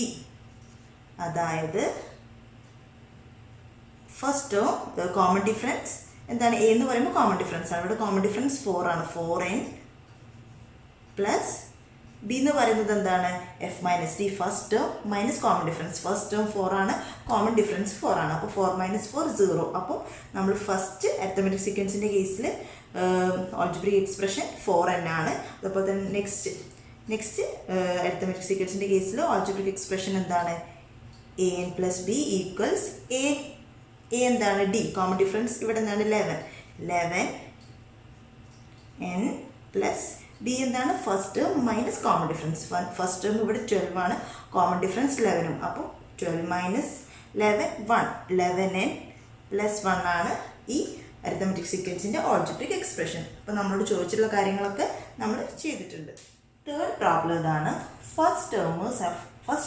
അതായത് ഫസ്റ്റ് ടേം കോമൺ ഡിഫറൻസ് എന്താണ്, എ എന്ന് പറയുമ്പോൾ കോമൺ ഡിഫറൻസ് ആണ്. ഇവിടെ കോമൺ ഡിഫറൻസ് 4 ആണ്, 4n + b എന്ന് പറയുന്നത് എന്താണ്, f - d first term minus common difference. First term 4 ആണ്, കോമൺ ഡിഫറൻസ് 4 ആണ്. അപ്പോൾ 4 - 4 0. അപ്പോൾ നമ്മൾ ഫസ്റ്റ് അരിത്തമെറ്റിക് സീക്വൻസിൻ്റെ കേസിൽ ഓൾജിബ്രിക് എക്സ്പ്രഷൻ 4n ആണ്. അതുപോലെ തന്നെ നെക്സ്റ്റ് അരിത്തമെറ്റിക് സീക്വൻസിൻ്റെ കേസിൽ ഓൾജിബ്രിക് എക്സ്പ്രഷൻ എന്താണ്, an + b = a എന്താണ്, d കോമൺ ഡിഫറൻസ് ഇവിടെ എന്താണ് 11n + b എന്താണ്, first term minus common difference. First term ഇവിടെ 12 ആണ്, കോമൺ ഡിഫറൻസ് 11ഉം. അപ്പോൾ 12 - 11 1, 11n + 1 ആണ് ഈ അരിത്തമെറ്റിക് സീക്വൻസിൻ്റെ ഓൾജിബ്രിക് എക്സ്പ്രഷൻ. അപ്പോൾ നമ്മളോട് ചോദിച്ചിട്ടുള്ള കാര്യങ്ങളൊക്കെ നമ്മൾ ചെയ്തിട്ടുണ്ട്. തേർഡ് പ്രോബ്ലം ഇതാണ്, first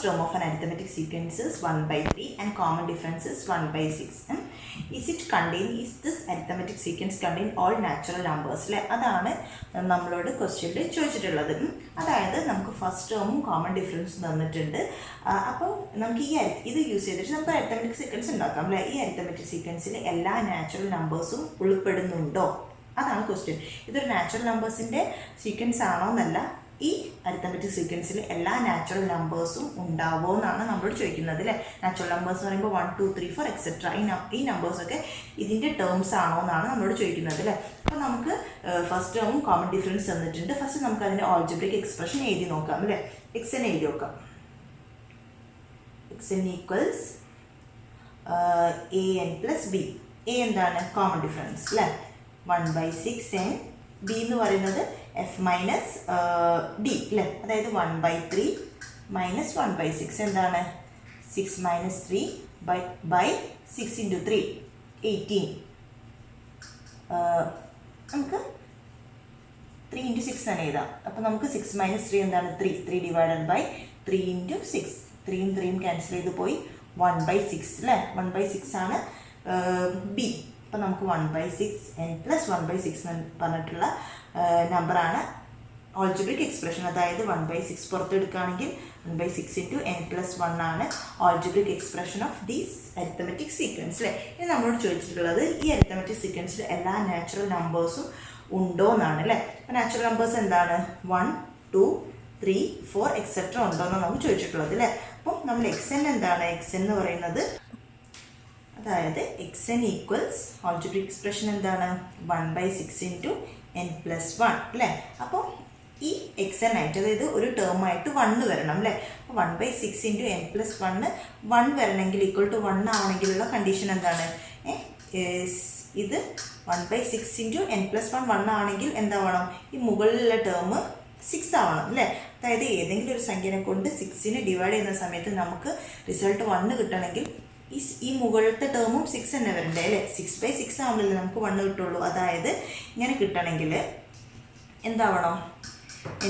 term of an arithmetic sequence is 1/3 and common difference is 1/6. Is this arithmetic sequence contain all natural numbers? അതാണ് നമ്മളോട് ക്വസ്റ്റ്യനിൽ ചോദിച്ചിട്ടുള്ളത്. അതായത് നമുക്ക് ഫസ്റ്റ് ടേമും കോമൺ ഡിഫറൻസും തന്നിട്ടുണ്ട്. അപ്പോൾ നമുക്ക് ഇത് യൂസ് ചെയ്തിട്ട് നമുക്ക് അരിത്തമെറ്റിക് സീക്വൻസ് ഉണ്ടാക്കാം അല്ലേ. ഈ അരിത്തമെറ്റിക് സീക്വൻസിൽ എല്ലാ നാച്ചുറൽ നമ്പേഴ്സും ഉൾപ്പെടുന്നുണ്ടോ, അതാണ് ക്വസ്റ്റ്യൻ. ഇതൊരു നാച്ചുറൽ നമ്പേഴ്സിൻ്റെ സീക്വൻസ് ആണോ എന്നല്ല, ഈ അരിത്തമെറ്റിക് സീക്വൻസിൽ എല്ലാ നാച്ചുറൽ നമ്പേഴ്സും ഉണ്ടാവുമോ എന്നാണ് നമ്മളോട് ചോദിക്കുന്നത് അല്ലേ. നാച്ചുറൽ നമ്പേഴ്സ് എന്ന് പറയുമ്പോൾ 1 2 3 4 എക്സെട്ര ഈ നമ്പേഴ്സൊക്കെ ഇതിൻ്റെ ടേംസ് ആണോ എന്നാണ് നമ്മളോട് ചോദിക്കുന്നത് അല്ലേ. അപ്പോൾ നമുക്ക് ഫസ്റ്റ് ടേമും കോമൺ ഡിഫറൻസ് തന്നിട്ടുണ്ട്. ഫസ്റ്റ് നമുക്ക് അതിൻ്റെ ആൾജിബ്രിക് എക്സ്പ്രഷൻ എഴുതി നോക്കാം അല്ലേ. എക്സ് എൻ എഴുതി നോക്കാം. X N equals A n plus b. A എന്താണ്? കോമൺ ഡിഫറൻസ് അല്ലേ. 1/6n. ബി എന്ന് പറയുന്നത് എഫ് മൈനസ് ഡി അല്ലേ. അതായത് 1/3 മൈനസ് 1/6 എന്താണ്? 6 മൈനസ് 3 ബൈ 6 ഇൻറ്റു 3 18. നമുക്ക് 3 ഇൻറ്റു 6 ആണ് എഴുതാം. അപ്പോൾ നമുക്ക് 6 മൈനസ് 3 എന്താണ്? 3 ഡിവൈഡഡ് ബൈ 3 ഇൻറ്റു 6. 3യും 3യും ക്യാൻസൽ ചെയ്ത് പോയി 1/6 അല്ലേ. 1/6 ആണ് ബി. അപ്പോൾ നമുക്ക് 1/6 n പ്ലസ് 1/6 എന്ന് പറഞ്ഞിട്ടുള്ള നമ്പറാണ് ആൾജിബ്രിക് എക്സ്പ്രഷൻ. അതായത് 1/6 പുറത്തെടുക്കുകയാണെങ്കിൽ 1/6 ഇൻറ്റു n പ്ലസ് 1 ആണ് algebraic expression of these arithmetic sequence അല്ലേ. ഇനി നമ്മളോട് ചോദിച്ചിട്ടുള്ളത് ഈ അരിത്തമെറ്റിക് സീക്വൻസിൽ എല്ലാ നാച്ചുറൽ നമ്പേഴ്സും ഉണ്ടോ എന്നാണ് അല്ലേ. അപ്പോൾ നാച്ചുറൽ നമ്പേഴ്സ് എന്താണ്? 1 2 3 4 എക്സെട്ര ഉണ്ടോ എന്നാണ് നമുക്ക് ചോദിച്ചിട്ടുള്ളത് അല്ലേ. അപ്പം നമ്മൾ എക്സ് എൻ എന്താണ്? എക്സ് എൻ എന്ന് പറയുന്നത് അതായത് X N equals algebraic expression എന്താണ്? 1/6 ഇൻറ്റു n പ്ലസ് 1 അല്ലേ. അപ്പോൾ ഈ എക്സ് എൻ ആയിട്ട് അതായത് ഒരു ടേമായിട്ട് 1 വരണം അല്ലേ. അപ്പോൾ 1/6 ഇൻറ്റു n പ്ലസ് 1 വരണമെങ്കിൽ ഈക്വൽ ടു 1 ആണെങ്കിലുള്ള കണ്ടീഷൻ എന്താണ്? ഇത് 1/6 ഇൻറ്റു n പ്ലസ് 1 ആണെങ്കിൽ എന്താവണം? ഈ മുകളിലുള്ള ടേം 6 ആവണം അല്ലേ. അതായത് ഏതെങ്കിലും ഒരു സംഖ്യനെ കൊണ്ട് 6നെ ഡിവൈഡ് ചെയ്യുന്ന സമയത്ത് നമുക്ക് റിസൾട്ട് 1 കിട്ടണമെങ്കിൽ ഈ മുകളിലത്തെ ടേമും 6 തന്നെ വരണ്ടേ അല്ലേ. 6/6 ആവുമ്പോഴല്ലേ നമുക്ക് 1 കിട്ടുള്ളൂ. അതായത് ഇങ്ങനെ കിട്ടണമെങ്കിൽ എന്താവണം?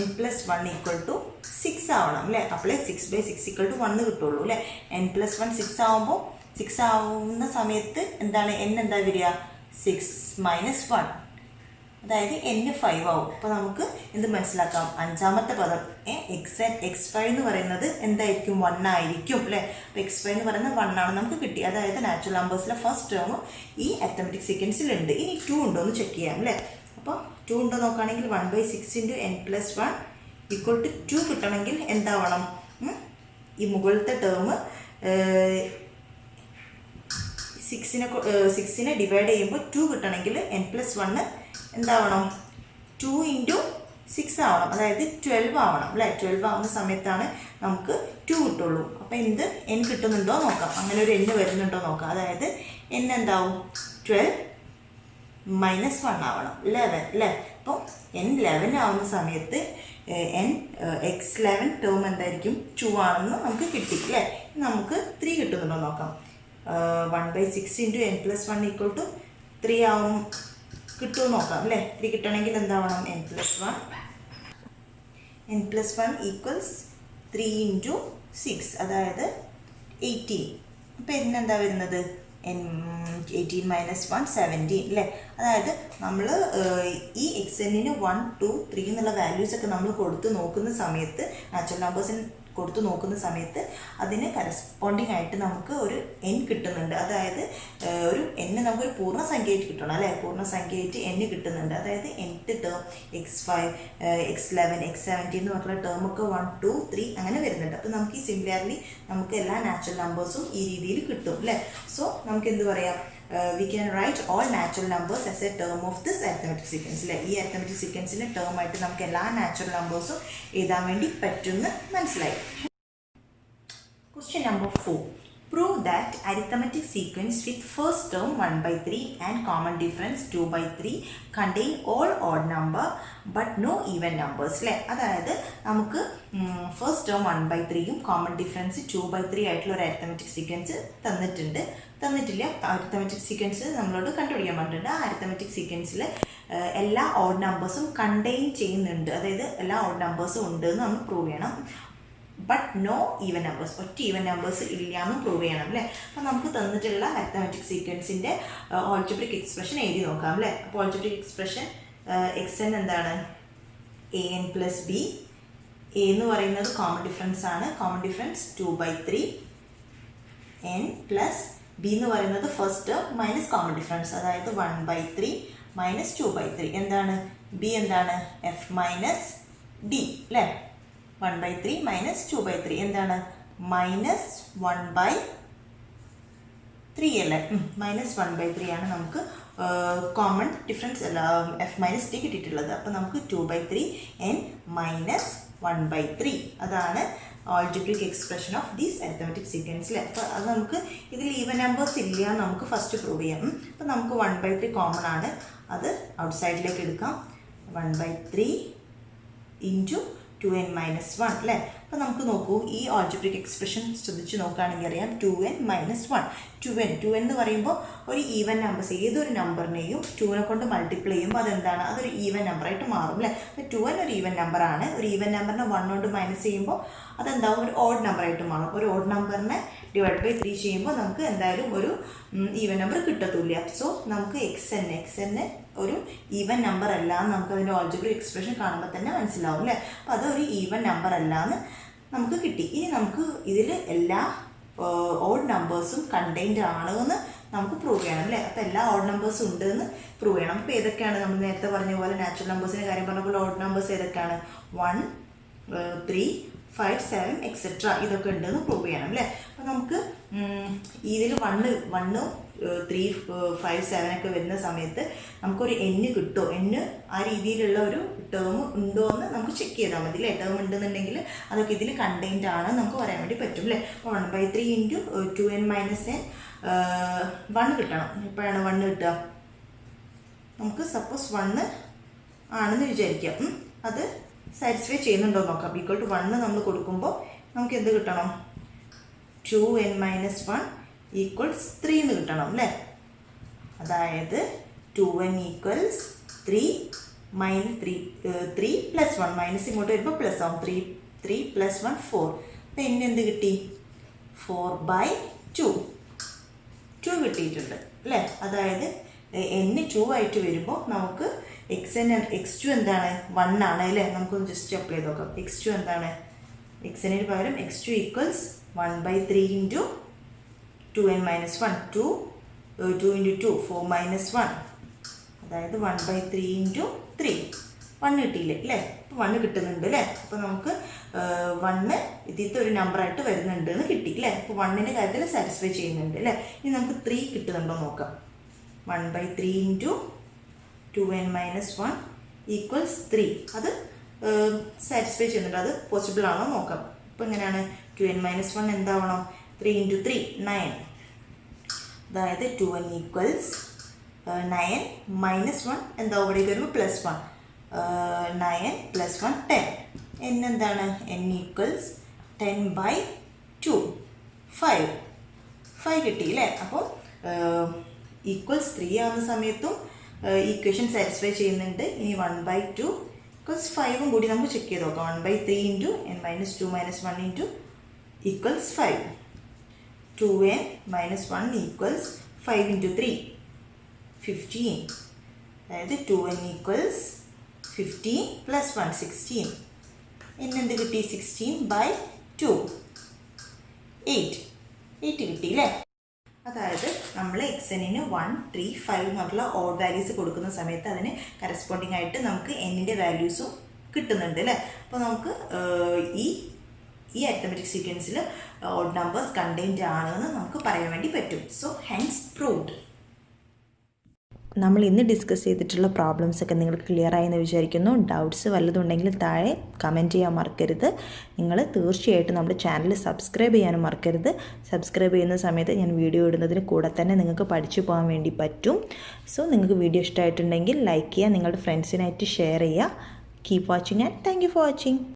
n പ്ലസ് 1 ഈക്വൽ ടു 6 ആവണം അല്ലേ. അപ്പോഴേ 6/6 ഈക്വൽ ടു 1 കിട്ടുള്ളൂ അല്ലേ. n പ്ലസ് 1 6 ആവുമ്പോൾ 6 ആവുന്ന സമയത്ത് എന്താണ്? n എന്താ വരിക? 6 മൈനസ് 1 അതായത് n 5 ആവും. അപ്പോൾ നമുക്ക് എന്ത് മനസ്സിലാക്കാം? അഞ്ചാമത്തെ പദം x5 എന്ന് പറയുന്നത് എന്തായിരിക്കും? 1 ആയിരിക്കും അല്ലേ. അപ്പോൾ x5 എന്ന് പറയുന്നത് 1 ആണ് നമുക്ക് കിട്ടി. അതായത് നാച്ചുറൽ നമ്പേഴ്സിലെ ഫസ്റ്റ് ടേം ഈ അരിത്തമെറ്റിക് സീക്വൻസിലുണ്ട്. ഇനി 2 ഉണ്ടോ എന്ന് ചെക്ക് ചെയ്യാം അല്ലേ. അപ്പോൾ 2 ഉണ്ടോ നോക്കുകയാണെങ്കിൽ 1/6 into n plus 1 equal to 2 കിട്ടണമെങ്കിൽ എന്താവണം? ഈ മുകളിലത്തെ ടേം 6നെ ഡിവൈഡ് ചെയ്യുമ്പോൾ 2 കിട്ടണമെങ്കിൽ n പ്ലസ് 1 എന്താവണം? 2 ഇൻറ്റു 6 ആവണം. അതായത് 12 ആവണം അല്ലേ. 12 ആവുന്ന സമയത്താണ് നമുക്ക് 2 കിട്ടുള്ളൂ. അപ്പോൾ എന്ത് n കിട്ടുന്നുണ്ടോ നോക്കാം. അങ്ങനെ ഒരു n വരുന്നുണ്ടോ നോക്കാം. അതായത് n എന്താവും? 12 മൈനസ് 1 ആവണം 11 അല്ലേ. അപ്പോൾ n 11 ആവുന്ന സമയത്ത് x11 ടേം എന്തായിരിക്കും? 2 ആണെന്ന് നമുക്ക് കിട്ടി അല്ലേ. നമുക്ക് 3 കിട്ടുന്നുണ്ടോ നോക്കാം. 1/6 into n plus 1 equal to 3 ആവും കിട്ടുമോ നോക്കാം അല്ലേ. 3 കിട്ടണമെങ്കിൽ എന്താവണം? n പ്ലസ് 1 ഈക്വൽസ് 3 ഇൻറ്റു 6 അതായത് 18. അപ്പോൾ എന്താ വരുന്നത്? 18 മൈനസ് 1 17 അല്ലേ. അതായത് നമ്മൾ ഈ എക്സ് എന്നിന് 1 2 3 എന്നുള്ള വാല്യൂസൊക്കെ നമ്മൾ കൊടുത്ത് നോക്കുന്ന സമയത്ത് നാച്ചുറൽ നമ്പേഴ്സിന് കൊടുത്തു നോക്കുന്ന സമയത്ത് അതിന് കറസ്പോണ്ടിങ് ആയിട്ട് നമുക്ക് ഒരു n കിട്ടുന്നുണ്ട്. അതായത് ഒരു n നമുക്കൊരു പൂർണ്ണസംഖ്യയായിട്ട് കിട്ടണം അല്ലേ. പൂർണ്ണസംഖ്യയായിട്ട് n കിട്ടുന്നുണ്ട്. അതായത് nth term x5 x11 x17 എന്ന് പറഞ്ഞിട്ടുള്ള ടേമൊക്കെ 1 2 3 അങ്ങനെ വരുന്നുണ്ട്. അപ്പോൾ നമുക്ക് ഈ സിമിലർലി നമുക്ക് എല്ലാ നാച്ചുറൽ നമ്പേഴ്സും ഈ രീതിയിൽ കിട്ടും അല്ലേ. സോ നമുക്ക് എന്ത് പറയാം? We can write all natural numbers as a term of this arithmetic sequence അല്ലേ. ഈ arithmetic sequenceന്റെ ടേം ആയിട്ട് നമുക്ക് എല്ലാ നാച്ചുറൽ നമ്പേഴ്സും എഴുതാൻ വേണ്ടി പറ്റുമെന്ന് മനസ്സിലായി. Question number 4. Prove that arithmetic sequence with first term 1/3 and common difference 2/3 contain all odd number but no even numbers അല്ലേ. അതായത് നമുക്ക് ഫസ്റ്റ് ടേം 1/3യും കോമൺ ഡിഫറൻസ് 2/3 ആയിട്ടുള്ള ഒരു arithmetic sequence തന്നിട്ടില്ല. അരിത്തമെറ്റിക് സീക്വൻസ് നമ്മളോട് കണ്ടുപിടിക്കാൻ പറഞ്ഞിട്ടുണ്ട്. ആ അരിത്തമെറ്റിക് സീക്വൻസിൽ എല്ലാ ഓഡ് നമ്പേഴ്സും കണ്ടെയ്ൻ ചെയ്യുന്നുണ്ട്. അതായത് എല്ലാ ഓഡ് നമ്പേഴ്സും ഉണ്ട് എന്ന് നമ്മൾ പ്രൂവ് ചെയ്യണം. ബട്ട് നോ ഈവൻ നമ്പേഴ്സ്, ഒറ്റ ഈവൻ നമ്പേഴ്സ് ഇല്ല എന്നും പ്രൂവ് ചെയ്യണം അല്ലേ. അപ്പോൾ നമുക്ക് തന്നിട്ടുള്ള അരിത്തമെറ്റിക് സീക്വൻസിൻ്റെ ആൾജിബ്രിക് എക്സ്പ്രഷൻ എഴുതി നോക്കാം അല്ലേ. അപ്പോൾ ആൾജിബ്രിക് എക്സ്പ്രഷൻ എക്സ് എൻ എന്താണ്? an plus b. എ എന്ന് പറയുന്നത് കോമൺ ഡിഫറൻസ് ആണ്. Common difference 2/3 n plus B എന്ന് പറയുന്നത് first term minus common difference അതായത് 1/3 മൈനസ് 2/3 എന്താണ്? ബി എന്താണ്? എഫ് മൈനസ് ഡി അല്ലേ. 1/3 - 2/3 എന്താണ്? -1/3 അല്ലേ? -1/3 ആണ് നമുക്ക് കോമൺ ഡിഫറൻസ് അല്ല F - D കിട്ടിയിട്ടുള്ളത്. അപ്പോൾ നമുക്ക് 2/3 n - 1/3 അതാണ് algebraic expression of these arithmetic sequence. അപ്പോൾ അത് നമുക്ക് ഇതിൽ ഈവൻ നമ്പേഴ്സ് ഇല്ല എന്ന് നമുക്ക് ഫസ്റ്റ് പ്രൂവ് ചെയ്യാം. അപ്പോൾ നമുക്ക് 1/3 കോമൺ ആണ്, അത് ഔട്ട് സൈഡിലേക്ക് എടുക്കാം. 1/3 × 2n - 1 അല്ലേ. അപ്പോൾ നമുക്ക് നോക്കൂ, ഈ algebraic expression ശ്രദ്ധിച്ച് നോക്കുകയാണെങ്കിൽ അറിയാം 2n - 1. 2n എന്ന് പറയുമ്പോൾ ഒരു ഈവൻ നമ്പേഴ്സ് ഏതൊരു നമ്പറിനെയും 2നെ കൊണ്ട് മൾട്ടിപ്ലൈ ചെയ്യുമ്പോൾ അതെന്താണ്? അതൊരു ഈവൻ നമ്പറായിട്ട് മാറും അല്ലേ. അപ്പോൾ 2n ഒരു ഈവൻ നമ്പറാണ്. ഒരു ഈവൻ നമ്പറിനെ 1 കൊണ്ട് മൈനസ് ചെയ്യുമ്പോൾ അതെന്താവും? ഒരു ഓഡ് നമ്പറായിട്ട് മാറും. ഒരു ഓഡ് നമ്പറിനെ ÷ 3 ചെയ്യുമ്പോൾ നമുക്ക് എന്തായാലും ഒരു ഈവൻ നമ്പർ കിട്ടത്തില്ല. സോ നമുക്ക് xn ഒരു ഈവൻ നമ്പർ അല്ല എന്ന് നമുക്ക് അതിൻ്റെ algebraic എക്സ്പ്രഷൻ കാണുമ്പോൾ തന്നെ മനസ്സിലാവും അല്ലേ. അപ്പോൾ അതൊരു ഈവൻ നമ്പർ അല്ല എന്ന് നമുക്ക് കിട്ടി. ഇനി നമുക്ക് ഇതിൽ എല്ലാ ഓഡ് നമ്പേഴ്സും കണ്ടെയ്ൻഡ് ആണ് എന്ന് നമുക്ക് പ്രൂവ് ചെയ്യണം അല്ലേ. അപ്പോൾ എല്ലാ ഓഡ് നമ്പേഴ്സും ഉണ്ട് എന്ന് പ്രൂവ് ചെയ്യണം. അപ്പോൾ ഏതൊക്കെയാണ്? നമ്മൾ നേരത്തെ പറഞ്ഞ പോലെ നാച്ചുറൽ നമ്പേഴ്സിൻ്റെ കാര്യം പറഞ്ഞ പോലെ ഓഡ് നമ്പേഴ്സ് ഏതൊക്കെയാണ്? 1, 3, 5, 7 എക്സെട്ര ഇതൊക്കെ ഉണ്ടെന്ന് പ്രൂവ് ചെയ്യണം അല്ലേ. അപ്പോൾ നമുക്ക് ഇതിൽ 1, 3, 5, 7 ഒക്കെ വരുന്ന സമയത്ത് നമുക്കൊരു n കിട്ടുമോ? n ആ രീതിയിലുള്ള ഒരു ടേം ഉണ്ടോ എന്ന് നമുക്ക് ചെക്ക് ചെയ്താൽ മതി അല്ലേ. ടേം ഉണ്ടെന്നുണ്ടെങ്കിൽ അതൊക്കെ ഇതിൽ കണ്ടെയ്ൻഡ് ആണ് നമുക്ക് പറയാൻ വേണ്ടി പറ്റും അല്ലേ. അപ്പോൾ 1/3 × 2n - n 1 കിട്ടണം. എപ്പോഴാണ് 1 കിട്ടുക? നമുക്ക് സപ്പോസ് 1 ആണെന്ന് വിചാരിക്കാം. അത് സാറ്റിസ്ഫൈ ചെയ്യുന്നുണ്ടോ നോക്കാം. =1 നമ്മൾ കൊടുക്കുമ്പോൾ നമുക്ക് എന്ത് കിട്ടണം? 2n - 1 = 3 എന്ന് കിട്ടണം അല്ലേ. അതായത് 2n = 3 + 1 മൈനസ് ഇങ്ങോട്ട് വരുമ്പോൾ പ്ലസ് ആവും. 3 + 1 4. അപ്പോൾ n എന്ത് കിട്ടി? 4/2 കിട്ടിയിട്ടുണ്ട് അല്ലേ. അതായത് n 2 ആയിട്ട് വരുമ്പോൾ നമുക്ക് x2 എന്താണ്? 1 ആണ് അല്ലേ. നമുക്കൊന്ന് ജസ്റ്റ് അപ്ലൈ ചെയ്ത് നോക്കാം. x2 എന്താണ്? x-ന് പകരം x2 = 1/3 × 2n - 1 2 × 2 4 - 1 അതായത് 1/3 × 3 1 കിട്ടിയില്ലേ അല്ലേ. അപ്പോൾ 1 കിട്ടുന്നുണ്ട് അല്ലേ. അപ്പോൾ നമുക്ക് 1 ഇതിലത്തെ ഒരു നമ്പറായിട്ട് വരുന്നുണ്ട് എന്ന് കിട്ടി അല്ലേ. അപ്പോൾ 1ൻ്റെ കാര്യത്തിൽ സാറ്റിസ്ഫൈ ചെയ്യുന്നുണ്ട് അല്ലേ. ഇനി നമുക്ക് 3 കിട്ടുന്നുണ്ടോ നോക്കാം. 1/3 × 2n - 1 = 3 അത് സാറ്റിസ്ഫൈ ചെയ്യുന്നുണ്ട്. അത് പോസിബിൾ ആണോ നോക്കാം. അപ്പോൾ എങ്ങനെയാണ്? 2n - 1 എന്താവണം? 3 × 3 9. അതായത് 2n = 9 - 1 എന്താവും? ഇവിടേക്ക് വരുമ്പോൾ +1 9 + 1 10. n എന്താണ്? n = 10/2 5 കിട്ടി അല്ലേ. അപ്പോൾ =3 ആവുന്ന സമയത്തും ഈക്വേഷൻ സാറ്റിസ്ഫൈ ചെയ്യുന്നുണ്ട്. ഇനി 1/2 = 5 കൂടി നമുക്ക് ചെക്ക് ചെയ്ത് നോക്കാം. 1/3 × n - 2 - 1 = 5. 2n - 1 = 5 × 3 15. അതായത് 2n = 15 + 1 16. n എന്ത് കിട്ടി? 16/2 8 കിട്ടി അല്ലേ. അതായത് നമ്മൾ xnന് 1, 3, 5 എന്നുള്ള ഓഡ് വാല്യൂസ് കൊടുക്കുന്ന സമയത്ത് അതിന് കറസ്പോണ്ടിങ് ആയിട്ട് നമുക്ക് n-ൻ്റെ വാല്യൂസും കിട്ടുന്നുണ്ട് അല്ലേ. അപ്പോൾ നമുക്ക് ഈ അരിത്തമെറ്റിക് സീക്വൻസിൽ ഓഡ് നമ്പേഴ്സ് കണ്ടെയ്ൻഡ് ആണെന്ന് നമുക്ക് പറയാൻ വേണ്ടി പറ്റും. So hence proved. നമ്മൾ ഇന്ന് ഡിസ്കസ് ചെയ്തിട്ടുള്ള പ്രോബ്ലംസ് ഒക്കെ നിങ്ങൾക്ക് ക്ലിയർ ആയെന്ന് വിചാരിക്കുന്നു. ഡൗട്ട്സ് വല്ലതുണ്ടെങ്കിൽ താഴെ കമൻറ്റ് ചെയ്യാൻ മറക്കരുത്. നിങ്ങൾ തീർച്ചയായിട്ടും നമ്മുടെ ചാനൽ സബ്സ്ക്രൈബ് ചെയ്യാനും മറക്കരുത്. സബ്സ്ക്രൈബ് ചെയ്യുന്ന സമയത്ത് ഞാൻ വീഡിയോ ഇടുന്നതിന് കൂടെ തന്നെ നിങ്ങൾക്ക് പഠിച്ചു പോകാൻ വേണ്ടി പറ്റും. സോ നിങ്ങൾക്ക് വീഡിയോ ഇഷ്ടമായിട്ടുണ്ടെങ്കിൽ ലൈക്ക് ചെയ്യുക, നിങ്ങളുടെ ഫ്രണ്ട്സിനായിട്ട് ഷെയർ ചെയ്യുക. Keep watching and thank you for watching.